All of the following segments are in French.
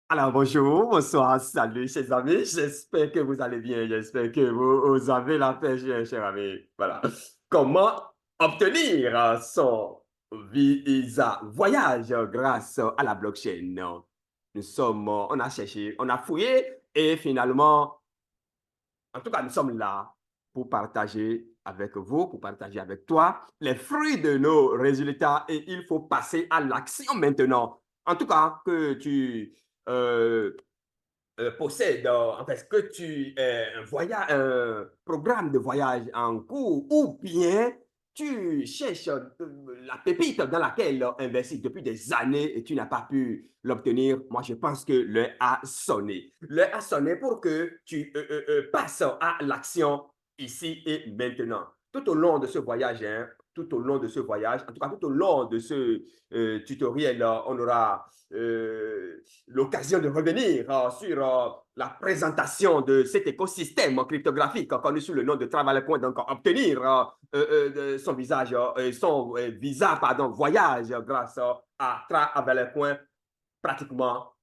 Alors, bonjour, bonsoir, salut, chers amis. J'espère que vous allez bien. J'espère que vous avez la paix, cher ami. Voilà. Comment obtenir son visa voyage grâce à la blockchain? On a cherché, on a fouillé et finalement, en tout cas, nous sommes là pour partager avec vous, pour partager avec toi les fruits de nos résultats et il faut passer à l'action maintenant. En tout cas, que tu euh, possèdes, en fait, que tu un programme de voyage en cours ou bien tu cherches la pépite dans laquelle investir depuis des années et tu n'as pas pu l'obtenir, moi je pense que l'heure a sonné. L'heure a sonné pour que tu passes à l'action ici et maintenant. Tout au long de ce voyage, hein, tout au long de ce voyage, en tout cas tout au long de ce tutoriel, on aura l'occasion de revenir sur la présentation de cet écosystème cryptographique connu sous le nom de TravelPoint, donc obtenir son visage, son visa, pardon, voyage grâce à TravelPoint pratiquement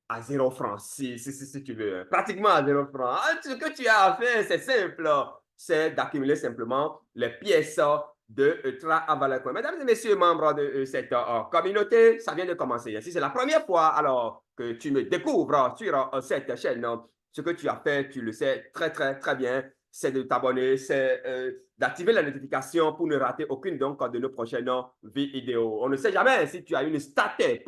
à 0 francs, si tu veux. Pratiquement à 0 francs. Ce que tu as à faire, c'est simple. C'est d'accumuler simplement les pièces de TravelPoint. Mesdames et messieurs, membres de cette communauté, ça vient de commencer. Si c'est la première fois alors que tu me découvres sur cette chaîne, ce que tu as fait, tu le sais très, très, très bien, c'est de t'abonner, c'est d'activer la notification pour ne rater aucune donc de nos prochaines vidéos. On ne sait jamais si tu as une startup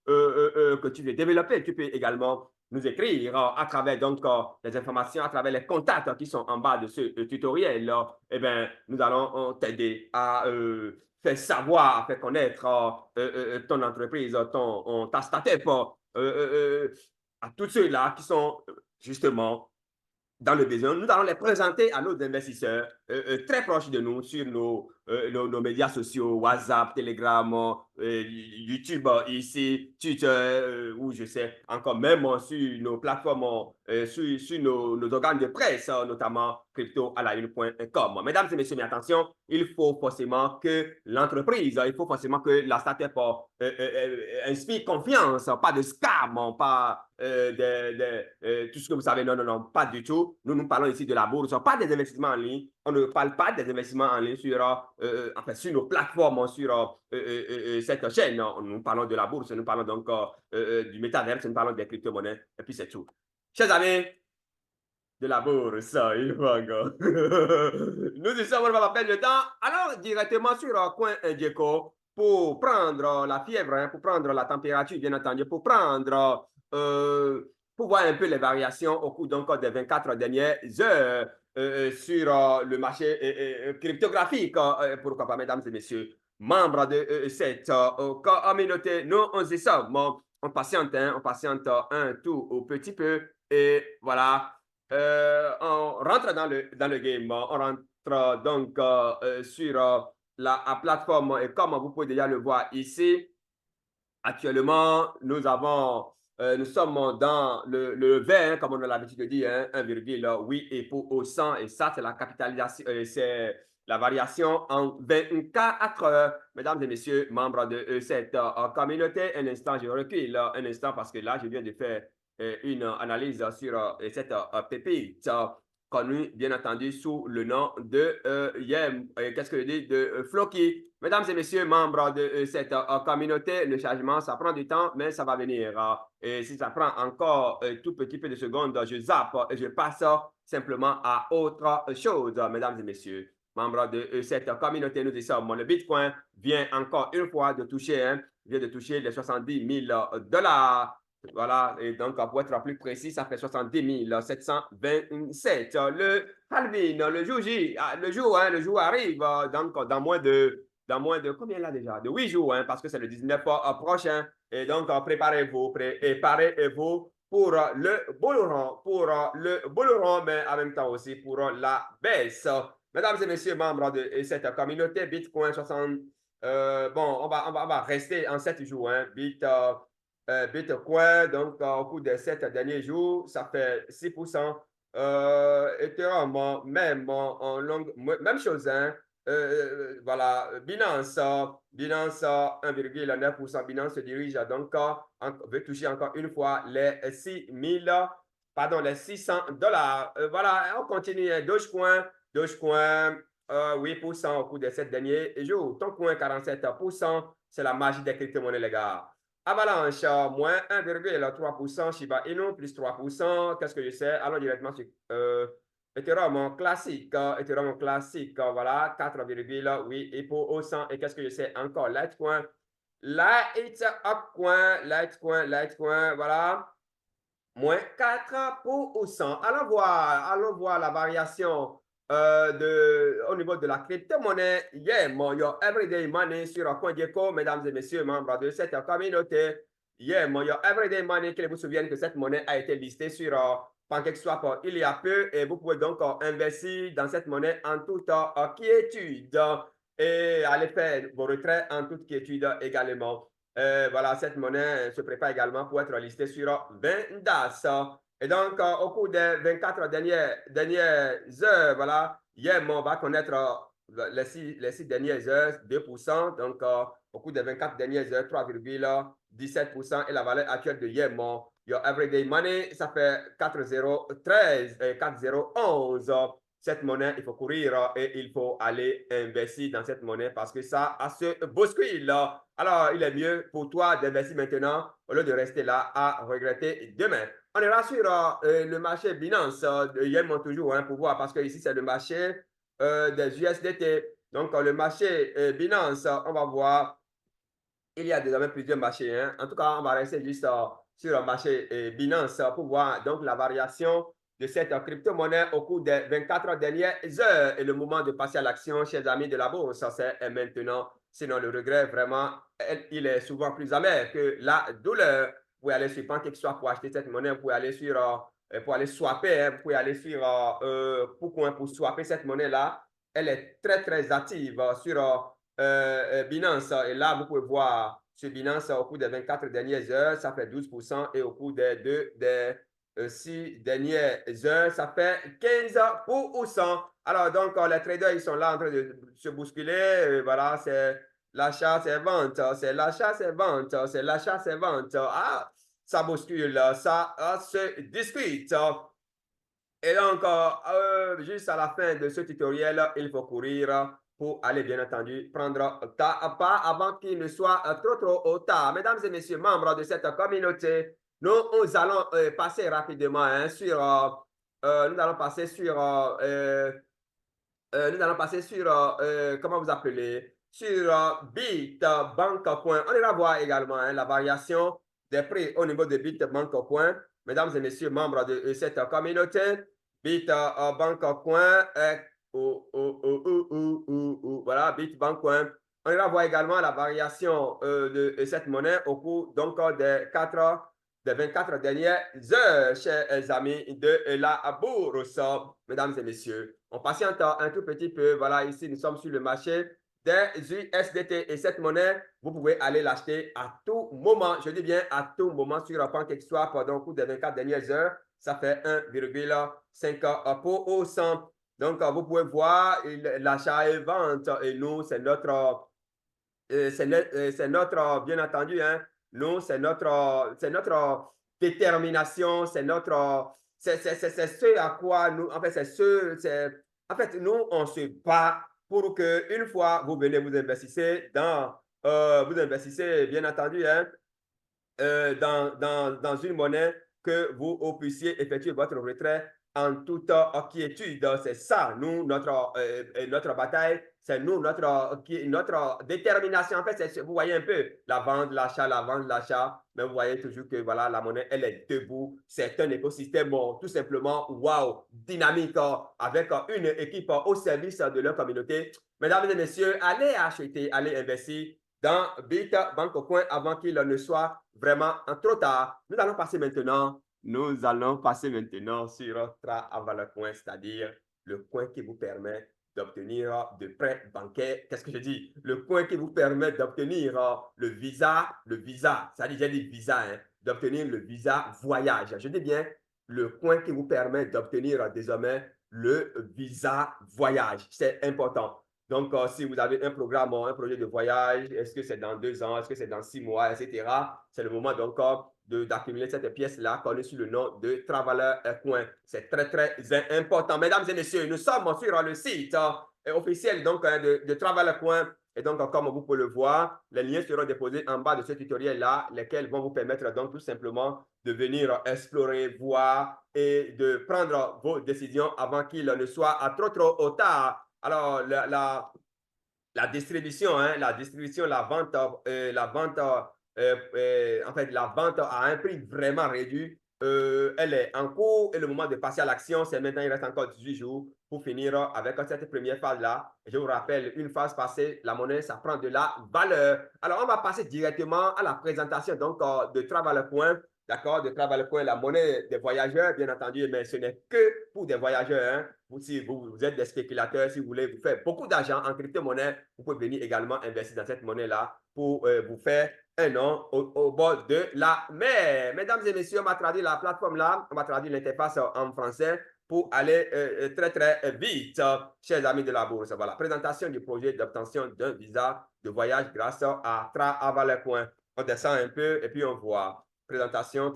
que tu veux développer. Tu peux également nous écrire à travers donc les informations, à travers les contacts qui sont en bas de ce tutoriel. Eh bien, nous allons t'aider à faire savoir, à faire connaître ton entreprise, ta startup à tous ceux-là qui sont justement dans le besoin. Nous allons les présenter à nos investisseurs très proches de nous sur nos médias sociaux, WhatsApp, Telegram, YouTube ici, Twitter, ou je sais encore même sur nos plateformes, sur nos organes de presse, notamment crypto-à-la-une.com. Mesdames et messieurs, mais attention, il faut forcément que l'entreprise, il faut forcément que la startup inspire confiance, pas de scam, pas tout ce que vous savez. Non, non, non, pas du tout. Nous parlons ici de la bourse, pas des investissements en ligne. On ne parle pas des investissements en ligne enfin, sur nos plateformes, sur cette chaîne. Nous parlons de la bourse, nous parlons donc du métaverse, nous parlons des crypto-monnaies, et puis c'est tout. Chers amis, de la bourse, il va, nous y sommes, on ne va pas perdre le temps. Alors, directement sur CoinGecko pour prendre la fièvre, hein, pour prendre la température, bien entendu, pour voir un peu les variations au cours donc des 24 dernières heures sur le marché cryptographique. Pourquoi pas, mesdames et messieurs, membres de cette communauté, nous, on y sommes. On patiente, hein, on patiente un tout petit peu. Et voilà, on rentre dans le game. On rentre donc sur la plateforme et comme vous pouvez déjà le voir ici, actuellement, nous sommes dans le vert, hein, comme on a l'habitude de dire, hein, 1,8 et pour au 100, et ça, c'est la capitalisation, c'est la variation en 24 heures. Mesdames et messieurs, membres de cette communauté, un instant, je recule un instant parce que là, je viens de faire une analyse sur cette pépite connue, bien entendu, sous le nom de Yem, qu'est-ce que je dis, de Floki. Mesdames et messieurs, membres de cette communauté, le chargement, ça prend du temps, mais ça va venir. Et si ça prend encore un tout petit peu de secondes, je zappe et je passe simplement à autre chose, mesdames et messieurs. Membres de cette communauté, nous y sommes. Le Bitcoin vient encore une fois de toucher, hein, vient de toucher les 70 000 dollars. Voilà, et donc pour être plus précis, ça fait 70 727. Le halving, le jour J, le jour arrive, donc dans moins de combien là déjà? De 8 jours, hein, parce que c'est le 19 prochain. Et donc, préparez-vous pour le bull run, mais en même temps aussi pour la baisse. Mesdames et messieurs, membres de cette communauté, Bitcoin 60, bon, on va rester en 7 jours, hein, Bitcoin, donc au cours des 7 derniers jours, ça fait 6%. Ethereum, même chose, hein, voilà, Binance, Binance 1,9%. Binance se dirige donc, veut toucher encore une fois les 6 000, pardon, les 600 dollars. Voilà, on continue. Dogecoin, Dogecoin, 8% au cours des 7 derniers jours. Toncoin, 47%. C'est la magie des crypto-monnaies, les gars. Avalanche, moins 1,3%. Shiba Inu, plus 3%. Qu'est-ce que je sais? Allons directement sur Ethereum classique, voilà, 4,8 et pour au 100. Et qu'est-ce que je sais encore? Litecoin, Litecoin, voilà, moins 4%. Allons voir la variation au niveau de la crypto-monnaie. Your everyday money sur CoinGecko, mesdames et messieurs, membres de cette communauté. Your everyday money, qu'il vous souvienne que cette monnaie a été listée sur PancakeSwap il y a peu et vous pouvez donc investir dans cette monnaie en toute quiétude et aller faire vos retraits en toute quiétude également. Voilà, cette monnaie se prépare également pour être listée sur Vendas. Et donc, au cours des 24 dernières heures, voilà, hier, on va connaître les 6 dernières heures, 2%. Donc, au cours des 24 dernières heures, 3,17%. Et la valeur actuelle de Yemon, Your Everyday Money, ça fait 4,013 et 4,011. Cette monnaie, il faut courir et il faut aller investir dans cette monnaie parce que ça a ce bouscule. Alors, il est mieux pour toi d'investir maintenant au lieu de rester là à regretter demain. On ira sur le marché Binance de Yemon toujours pour voir parce que ici, c'est le marché des USDT. Donc, le marché Binance, on va voir. Il y a désormais plusieurs marchés. En tout cas, on va rester juste sur le marché Binance pour voir donc la variation de cette crypto-monnaie au cours des 24 dernières heures. Et le moment de passer à l'action, chers amis de la bourse, c'est maintenant. Sinon, le regret, vraiment, il est souvent plus amer que la douleur. Vous pouvez aller sur PancakeSwap pour acheter cette monnaie. Vous pouvez aller pour aller swapper. Vous pouvez aller sur pour swapper cette monnaie-là. Elle est très, très active sur Binance. Et là, vous pouvez voir sur Binance au cours des 24 dernières heures, ça fait 12%. Et au cours des 6 dernières heures, ça fait 15%. Alors, donc, les traders, ils sont là en train de se bousculer. Voilà, c'est l'achat, c'est vente. C'est l'achat, c'est vente. C'est l'achat, c'est vente. Ah, ça bouscule. Ça se discute. Et donc, juste à la fin de ce tutoriel, il faut courir pour aller, bien entendu, prendre ta part avant qu'il ne soit trop tard. Mesdames et messieurs, membres de cette communauté, nous allons passer rapidement nous allons passer sur, comment vous appelez, sur Bitbank.coin. On ira voir également la variation des prix au niveau de Bitbank.coin. Mesdames et messieurs, membres de cette communauté, Bitbank.coin, voilà, Bitbank.coin. On ira voir également la variation de cette monnaie au cours donc des 24 dernières heures, chers amis de la bourse. Mesdames et messieurs, on patiente un tout petit peu. Voilà, ici, nous sommes sur le marché des USDT. Et cette monnaie, vous pouvez aller l'acheter à tout moment. Je dis bien à tout moment sur PancakeSwap pendant le cours des 24 dernières heures. Ça fait 1,5%. Donc, vous pouvez voir l'achat et vente. Et nous, c'est notre, bien entendu, nous, c'est notre détermination, c'est ce à quoi nous, en fait, en fait, nous, on se bat pour que une fois vous venez, vous investissez, bien entendu, dans une monnaie que vous puissiez effectuer votre retrait en toute quiétude. C'est ça, nous, notre bataille, c'est nous, notre détermination. En fait, vous voyez un peu la vente, l'achat, mais vous voyez toujours que voilà, la monnaie, elle est debout. C'est un écosystème tout simplement, wow, dynamique, avec une équipe au service de leur communauté. Mesdames et messieurs, allez acheter, allez investir dans Bitbank.coin avant qu'il ne soit vraiment trop tard. Nous allons passer maintenant sur Travalcoin, c'est-à-dire le coin qui vous permet d'obtenir de prêts bancaires. Qu'est-ce que je dis? Le coin qui vous permet d'obtenir le visa, ça dit, j'ai dit visa, d'obtenir le visa voyage. Je dis bien le coin qui vous permet d'obtenir désormais le visa voyage. C'est important. Donc, si vous avez un programme, un projet de voyage, est-ce que c'est dans 2 ans, est-ce que c'est dans 6 mois, etc., c'est le moment donc d'accumuler cette pièce-là connue sous le nom de Traveler Coin. C'est très, très important. Mesdames et messieurs, nous sommes sur le site officiel donc, de Traveler Coin. Et donc, comme vous pouvez le voir, les liens seront déposés en bas de ce tutoriel-là, lesquels vont vous permettre donc tout simplement de venir explorer, voir et de prendre vos décisions avant qu'il ne soit trop tard. Alors, la distribution, hein, la vente, en fait, la vente à un prix vraiment réduit, elle est en cours et le moment de passer à l'action, c'est maintenant, il reste encore 18 jours pour finir avec cette première phase-là. Je vous rappelle, une phase passée, la monnaie, ça prend de la valeur. Alors, on va passer directement à la présentation donc, de Travel Point. D'accord, de Travel Point, la monnaie des voyageurs, bien entendu, mais ce n'est que pour des voyageurs. Hein. Si vous êtes des spéculateurs, si vous voulez vous faire beaucoup d'argent en crypto-monnaie, vous pouvez venir également investir dans cette monnaie-là pour vous faire un nom au bord de la mer. Mesdames et messieurs, on va traduire la plateforme-là, on va traduire l'interface en français pour aller très, très vite, chers amis de la bourse. Voilà, présentation du projet d'obtention d'un visa de voyage grâce à Travelercoin. On descend un peu et puis on voit. Présentation,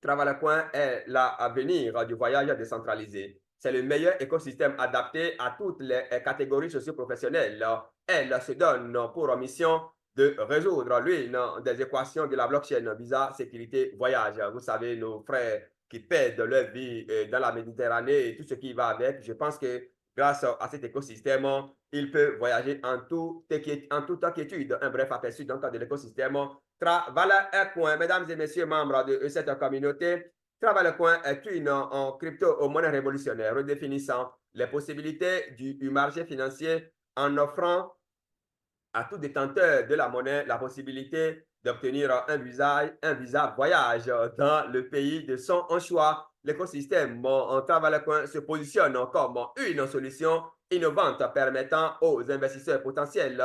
Travelercoin est l'avenir du voyage décentralisé. C'est le meilleur écosystème adapté à toutes les catégories socio-professionnelles. Elle se donne pour mission de résoudre l'une des équations de la blockchain, visa, sécurité, voyage. Vous savez, nos frères qui perdent leur vie dans la Méditerranée et tout ce qui va avec. Je pense que grâce à cet écosystème, ils peuvent voyager en toute quiétude. Un bref aperçu donc de l'écosystème Travelercoin. Mesdames et messieurs, membres de cette communauté, Travelercoin est une crypto-monnaie révolutionnaire redéfinissant les possibilités du marché financier en offrant à tout détenteur de la monnaie la possibilité d'obtenir un visa voyage dans le pays de son choix. L'écosystème en Travelercoin se positionne comme une solution innovante permettant aux investisseurs potentiels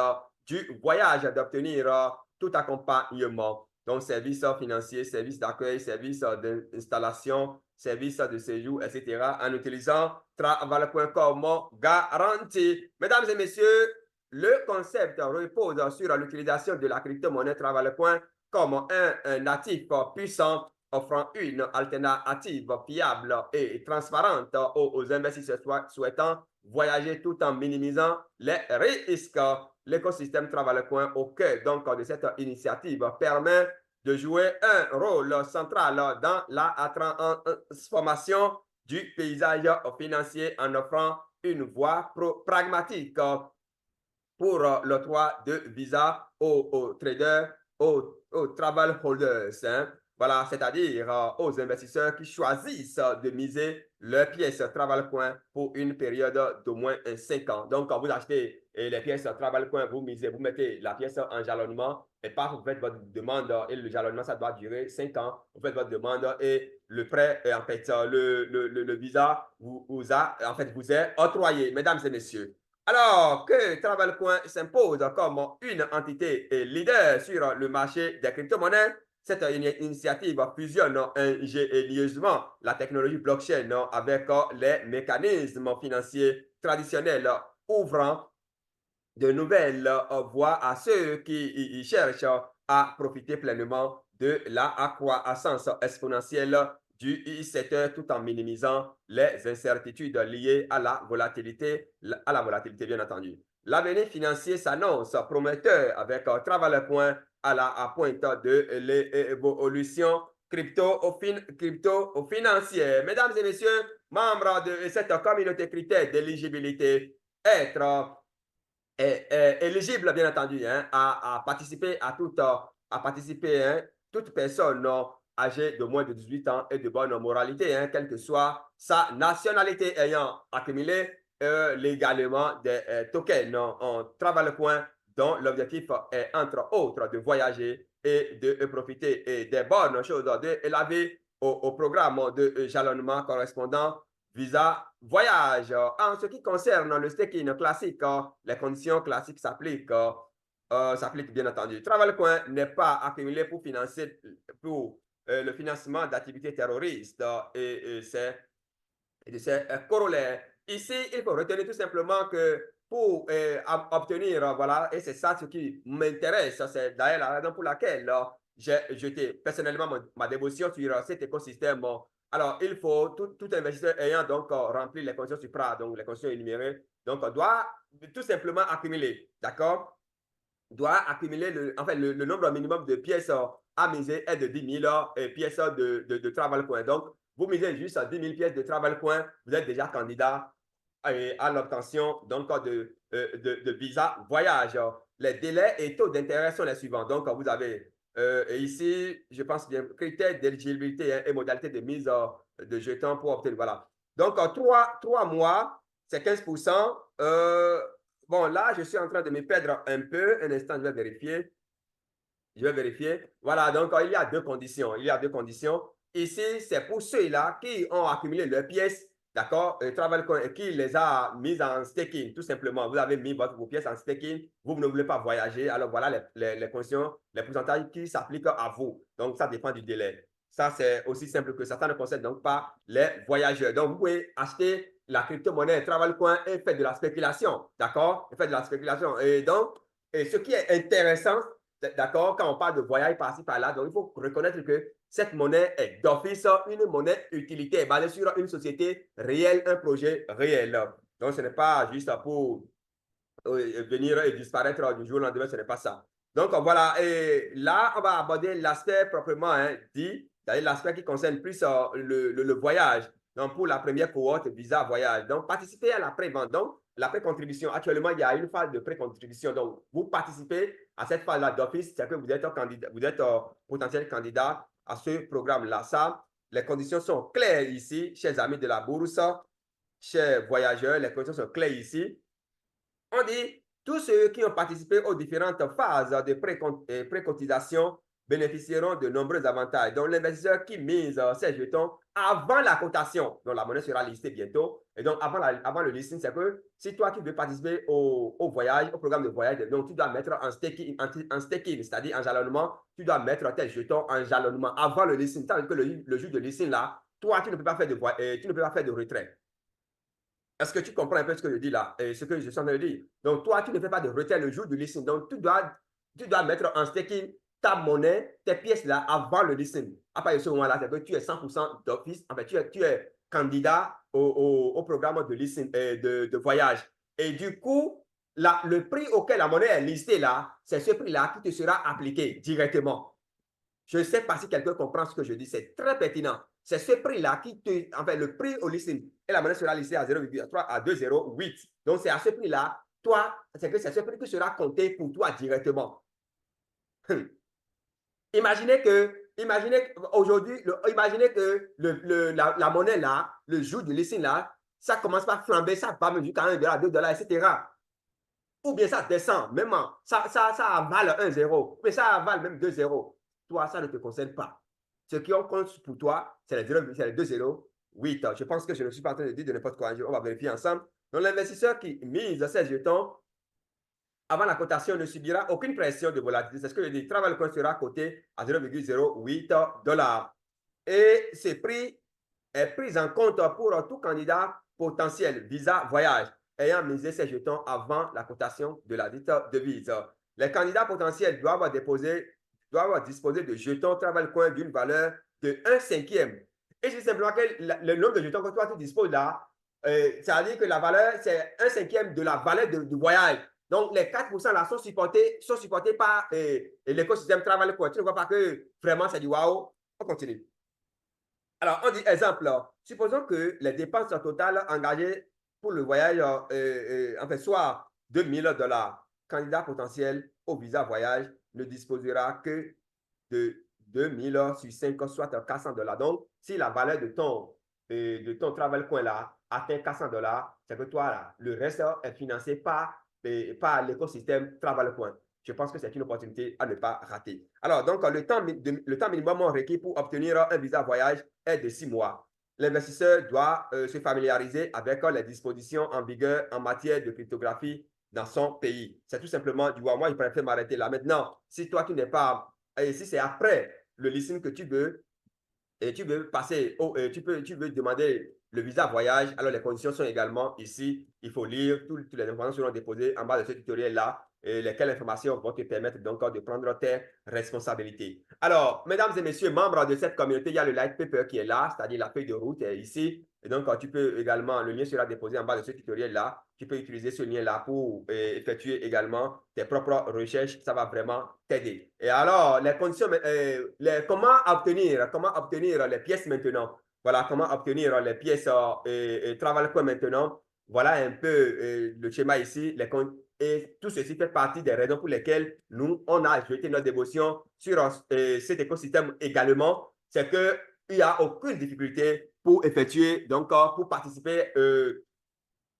du voyage d'obtenir tout accompagnement. Donc, services financiers, services d'accueil, services d'installation, services de séjour, etc. en utilisant Travelercoin comme garantie. Mesdames et messieurs, le concept repose sur l'utilisation de la crypto-monnaie Travelercoin comme un natif puissant offrant une alternative fiable et transparente aux investisseurs souhaitant voyager tout en minimisant les risques. L'écosystème Travelercoin au cœur donc de cette initiative permet de jouer un rôle central dans la transformation du paysage financier en offrant une voie pragmatique pour l'octroi de visa aux traders, aux travel holders. Hein. Voilà, c'est-à-dire aux investisseurs qui choisissent de miser leurs pièces Travelcoin pour une période d'au moins 5 ans. Donc, quand vous achetez les pièces Travelcoin, vous misez, vous mettez la pièce en jalonnement et pas vous faites votre demande et le jalonnement, ça doit durer 5 ans. Vous faites votre demande et le prêt, en fait, le visa vous est octroyé, mesdames et messieurs. Alors que Travelcoin s'impose comme une entité leader sur le marché des crypto-monnaies, cette initiative fusionne ingénieusement la technologie blockchain avec les mécanismes financiers traditionnels, ouvrant de nouvelles voies à ceux qui cherchent à profiter pleinement de la croissance exponentielle du secteur tout en minimisant les incertitudes liées à la volatilité bien entendu. L'avenir financier s'annonce prometteur avec Travelercoin à la pointe de l'évolution crypto-financière. Mesdames et messieurs, membres de cette communauté critère d'éligibilité, être éligible, bien entendu, hein, à participer hein, toute personne âgée de moins de 18 ans et de bonne moralité, hein, quelle que soit sa nationalité ayant accumulé légalement des tokens en Travelcoin dont l'objectif est, entre autres, de voyager et de profiter des bonnes choses de la vie au programme de jalonnement correspondant visa voyage. En ce qui concerne le staking classique, les conditions classiques s'appliquent bien entendu. Travelcoin n'est pas accumulé pour financer le financement d'activités terroristes et de ses corollaires. Ici, il faut retenir tout simplement que pour obtenir, voilà, et c'est ça ce qui m'intéresse. C'est d'ailleurs la raison pour laquelle j'ai jeté personnellement ma dévotion sur cet écosystème. Alors, il faut, tout investisseur ayant donc rempli les conditions supra, donc les conditions énumérées, donc doit tout simplement accumuler, d'accord? Doit accumuler le nombre minimum de pièces à miser est de 10 000 pièces de Travel Coin. Donc, vous misez juste 10 000 pièces de Travel Coin, vous êtes déjà candidat à l'obtention de visa voyage. Les délais et taux d'intérêt sont les suivants. Donc, vous avez ici, je pense bien, critères d'éligibilité et modalités de mise de jetons pour obtenir. Voilà. Donc, 3 mois, c'est 15%. Bon, là, je suis en train de me perdre un peu. Un instant, je vais vérifier. Je vais vérifier. Voilà, donc il y a deux conditions. Il y a deux conditions. Ici, c'est pour ceux-là qui ont accumulé leurs pièces, d'accord, Travel Coin, et qui les a mises en staking, tout simplement. Vous avez mis vos pièces en staking, vous ne voulez pas voyager, alors voilà les conditions, les pourcentages qui s'appliquent à vous. Donc, ça dépend du délai. Ça, c'est aussi simple que ça. Ça ne concerne donc pas les voyageurs. Donc, vous pouvez acheter la crypto-monnaie Travel Coin et faire de la spéculation, d'accord? Faire de la spéculation. Et donc, ce qui est intéressant, d'accord, quand on parle de voyage par-ci, par-là, donc il faut reconnaître que cette monnaie est d'office une monnaie utilitaire basée sur une société réelle, un projet réel. Donc, ce n'est pas juste pour venir et disparaître du jour au lendemain, ce n'est pas ça. Donc, voilà, et là, on va aborder l'aspect proprement dit, c'est-à-dire l'aspect qui concerne plus le voyage. Donc, pour la première cohorte, visa voyage. Donc, participer à la pré-vente. Donc, la pré-contribution, actuellement, il y a une phase de pré-contribution. Donc, vous participez à cette phase-là d'office, c'est que vous êtes candidat, vous êtes potentiel candidat à ce programme-là. Ça, les conditions sont claires ici, chers amis de la bourse, chers voyageurs, les conditions sont claires ici. On dit, tous ceux qui ont participé aux différentes phases de pré-cotisation bénéficieront de nombreux avantages. Donc, l'investisseur qui mise ses jetons avant la cotation, donc la monnaie sera listée bientôt, et donc avant le listing, c'est que si toi tu veux participer au voyage, au programme de voyage, donc tu dois mettre en staking, c'est-à-dire en jalonnement, tu dois mettre tes jetons en jalonnement avant le listing, tandis que le jour de listing là, toi tu ne peux pas faire de retrait. Est-ce que tu comprends un peu ce que je dis là et ce que je suis en train de dire? Donc, toi, tu ne fais pas de retrait le jour du listing. Donc, tu dois mettre en staking ta monnaie, tes pièces là, avant le listing. À partir de ce moment-là, c'est que tu es 100% d'office. En fait, tu es candidat au programme de listing de voyage. Et du coup, le prix auquel la monnaie est listée là, c'est ce prix-là qui te sera appliqué directement. Je ne sais pas si quelqu'un comprend ce que je dis. C'est très pertinent. C'est ce prix-là qui te. En fait, le prix au listing et la monnaie sera listée à 0,3 à 2,08. Donc, c'est à ce prix-là, toi, c'est que c'est ce prix qui sera compté pour toi directement. Imaginez aujourd'hui, imaginez que la monnaie là, le jour du listing là, ça commence par flamber, ça va même jusqu'à 1 $, 2 $, etc. Ou bien ça descend, même ça avale 1 0, mais ça avale même 2 0. Toi, ça ne te concerne pas. Ce qui compte pour toi, c'est les 2 0, 8. Je pense que je ne suis pas en train de dire de n'importe quoi. On va vérifier ensemble. Donc, l'investisseur qui mise ses jetons avant la cotation ne subira aucune pression de volatilité. C'est ce que je dis. Travel Coin sera coté à 0,08 $. Et ce prix est pris en compte pour tout candidat potentiel visa voyage ayant misé ses jetons avant la cotation de la dite devise. Les candidats potentiels doivent disposer de jetons Travel Coin d'une valeur de 1/5. Et c'est simplement que le nombre de jetons que toi tu disposes là, c'est-à-dire que la valeur, c'est 1/5 de la valeur du voyage. Donc, les 4% là sont supportés par l'écosystème Travel Coin. Tu ne vois pas que vraiment c'est du waouh. On continue. Alors, on dit exemple, supposons que les dépenses totales engagées pour le voyage, en fait, soit 2 000 $. Candidat potentiel au visa voyage ne disposera que de 2 000 sur 5, soit 400 $. Donc, si la valeur de ton Travel Coin là atteint 400 $, c'est que toi, là, le reste est financé par l'écosystème Travel Coin. Je pense que c'est une opportunité à ne pas rater. Alors, donc, le temps minimum requis pour obtenir un visa voyage est de 6 mois. L'investisseur doit se familiariser avec les dispositions en vigueur en matière de cryptographie dans son pays. C'est tout simplement du moi, je préfère m'arrêter là. Maintenant, si toi, tu n'es pas, et si c'est après le listing que tu veux, et tu veux passer, tu veux demander le visa voyage, alors les conditions sont également ici. Il faut lire, toutes les informations seront déposées en bas de ce tutoriel-là, et lesquelles informations vont te permettre donc de prendre tes responsabilités. Alors, mesdames et messieurs, membres de cette communauté, il y a le light paper qui est là, c'est-à-dire la feuille de route est ici. Et donc, tu peux également, le lien sera déposé en bas de ce tutoriel-là. Tu peux utiliser ce lien-là pour effectuer également tes propres recherches. Ça va vraiment t'aider. Et alors, les conditions, comment obtenir les pièces maintenant? Voilà, comment obtenir les pièces Travel Coin maintenant. Voilà un peu le schéma ici. Et tout ceci fait partie des raisons pour lesquelles nous, on a jeté notre dévotion sur cet écosystème également. C'est qu'il n'y a aucune difficulté pour effectuer, donc pour participer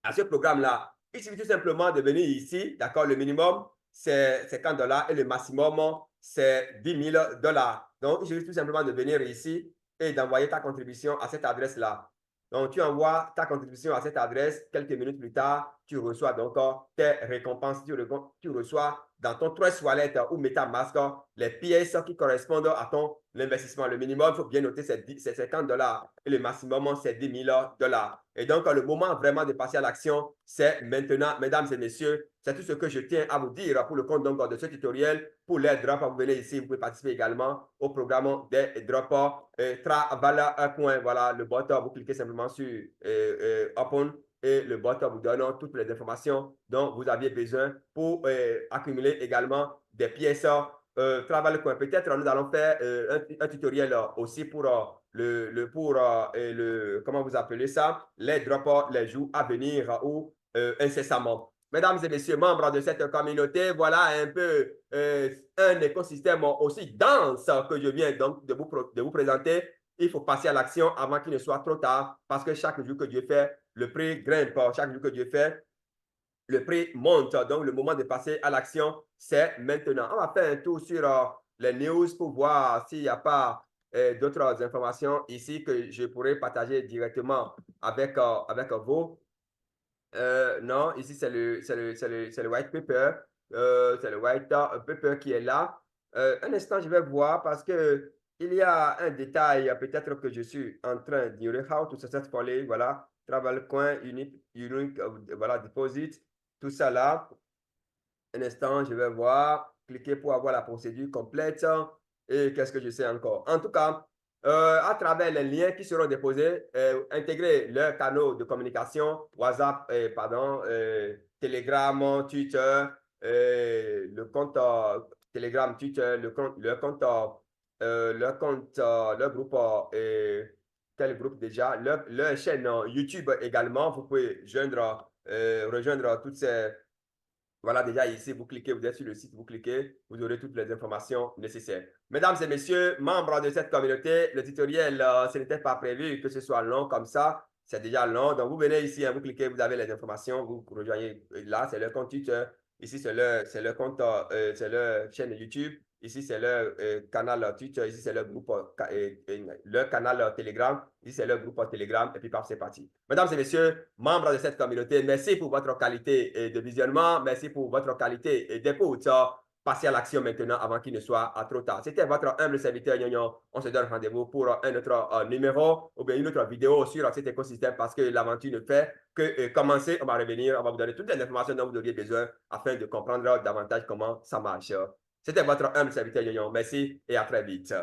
à ce programme-là. Il suffit tout simplement de venir ici, d'accord? Le minimum, c'est 50 dollars et le maximum, c'est 10 000 dollars. Donc, il suffit tout simplement de venir ici et d'envoyer ta contribution à cette adresse-là. Donc, tu envoies ta contribution à cette adresse. Quelques minutes plus tard, tu reçois donc tes récompenses. Tu reçois dans ton Trust Wallet ou MetaMask les pièces qui correspondent à ton investissement. Le minimum, il faut bien noter, c'est 50 dollars et le maximum, c'est 10 000 dollars. Et donc, le moment vraiment de passer à l'action, c'est maintenant, mesdames et messieurs. C'est tout ce que je tiens à vous dire pour le compte donc de ce tutoriel. Pour les drops, vous venez ici, vous pouvez participer également au programme des drops Travel. Voilà, le bot, vous cliquez simplement sur Open et le bot vous donne toutes les informations dont vous aviez besoin pour accumuler également des pièces Travel Coin. Peut-être nous allons faire un tutoriel aussi pour comment vous appelez ça, les drops, les jours à venir ou incessamment. Mesdames et messieurs, membres de cette communauté, voilà un peu un écosystème aussi dense que je viens donc de vous présenter. Il faut passer à l'action avant qu'il ne soit trop tard parce que chaque jour que Dieu fait, le prix grimpe. Chaque jour que Dieu fait, le prix monte. Donc, le moment de passer à l'action, c'est maintenant. On va faire un tour sur les news pour voir s'il n'y a pas d'autres informations ici que je pourrais partager directement avec vous. Non, ici, c'est le white paper. C'est le white paper qui est là. Un instant, je vais voir parce que il y a un détail, peut-être que je suis en train d'ignorer. How to successfully, voilà, travel coin, unique, voilà, deposit, tout ça là. Un instant, je vais voir, cliquer pour avoir la procédure complète. Et qu'est-ce que je sais encore? En tout cas, à travers les liens qui seront déposés, intégrer leurs canaux de communication, WhatsApp, Telegram, Twitter, le compte Telegram, Twitter, leur groupe, quel groupe déjà, leur chaîne YouTube également. Vous pouvez rejoindre toutes ces. Voilà, déjà ici, vous cliquez, vous êtes sur le site, vous cliquez, vous aurez toutes les informations nécessaires. Mesdames et messieurs, membres de cette communauté, le tutoriel, ce n'était pas prévu que ce soit long comme ça. C'est déjà long. Donc, vous venez ici, hein, vous cliquez, vous avez les informations, vous rejoignez là, c'est le compte Twitter. Ici, c'est le compte, c'est leur chaîne YouTube. Ici, c'est leur canal Twitter. Ici, c'est leur groupe, leur canal Telegram. Ici, c'est leur groupe Telegram. Et puis, paf, c'est parti. Mesdames et messieurs, membres de cette communauté, merci pour votre qualité de visionnement. Merci pour votre qualité d'écoute. Passez à l'action maintenant avant qu'il ne soit trop tard. C'était votre humble serviteur Nyonyo. On se donne rendez-vous pour un autre numéro ou bien une autre vidéo sur cet écosystème parce que l'aventure ne fait que commencer. On va revenir, on va vous donner toutes les informations dont vous auriez besoin afin de comprendre davantage comment ça marche. C'était votre humble serviteur Nyonyo. Merci et à très vite.